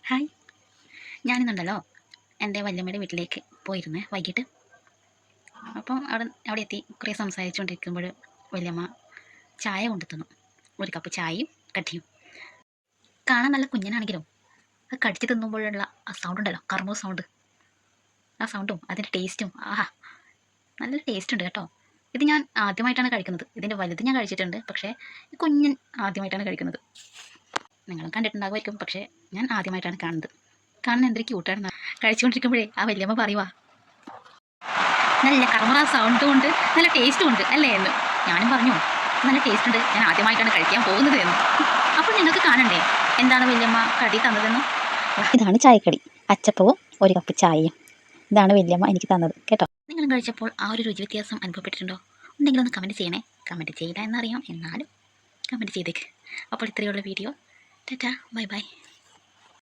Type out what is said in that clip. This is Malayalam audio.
ഹായ്, ഞാനിന്നുണ്ടല്ലോ എൻ്റെ വല്യമ്മയുടെ വീട്ടിലേക്ക് പോയിരുന്നേ വൈകിട്ട്. അപ്പം അവിടെ എത്തി കുറേ സംസാരിച്ചുകൊണ്ടിരിക്കുമ്പോൾ വല്യമ്മ ചായ കൊണ്ടു തന്നു. ഒരു കപ്പ് ചായയും കട്ടിയും. കാണാൻ നല്ല കുഞ്ഞനാണെങ്കിലും അത് കടിച്ച് തിന്നുമ്പോഴുള്ള ആ സൗണ്ട് ഉണ്ടല്ലോ, കർമ്മ സൗണ്ട്. ആ സൗണ്ടും അതിൻ്റെ ടേസ്റ്റും ആഹാ, നല്ലൊരു ടേസ്റ്റ് ഉണ്ട് കേട്ടോ. ഇത് ഞാൻ ആദ്യമായിട്ടാണ് കഴിക്കുന്നത്. ഇതിൻ്റെ വലുത് ഞാൻ കഴിച്ചിട്ടുണ്ട്, പക്ഷേ ഈ കുഞ്ഞൻ ആദ്യമായിട്ടാണ് കഴിക്കുന്നത്. നിങ്ങളും കണ്ടിട്ടുണ്ടാകുമായിരിക്കും, പക്ഷേ ഞാൻ ആദ്യമായിട്ടാണ് കാണുന്നത്. കാണാൻ എന്തൊരു ക്യൂട്ടാണ്. കഴിച്ചുകൊണ്ടിരിക്കുമ്പോഴേ ആ വല്യമ്മ പറയുവാ, നല്ല കർമ്മ സൗണ്ടും ഉണ്ട്, നല്ല ടേസ്റ്റും ഉണ്ട് അല്ലേ എന്ന്. ഞാനും പറഞ്ഞു, നല്ല ടേസ്റ്റ് ഉണ്ട്, ഞാൻ ആദ്യമായിട്ടാണ് കഴിക്കാൻ പോകുന്നത് എന്ന്. അപ്പോൾ നിങ്ങൾക്ക് കാണണ്ടേ എന്താണ് വല്യമ്മ കടി തന്നതെന്ന്. ഇതാണ് ചായക്കടി, അച്ചപ്പവും ഒരു കപ്പ് ചായയും. ഇതാണ് വല്യമ്മ എനിക്ക് തന്നത് കേട്ടോ. നിങ്ങളും കഴിച്ചപ്പോൾ ആ ഒരു രുചി വ്യത്യാസം അനുഭവപ്പെട്ടിട്ടുണ്ടോ? ഉണ്ടെങ്കിൽ ഒന്ന് കമൻറ്റ് ചെയ്യണേ. കമൻറ്റ് ചെയ്യില്ല എന്നറിയാം, എന്നാലും കമൻറ്റ് ചെയ്തേക്ക്. അപ്പോൾ ഇത്രയുള്ള വീഡിയോ. Tata, bye bye.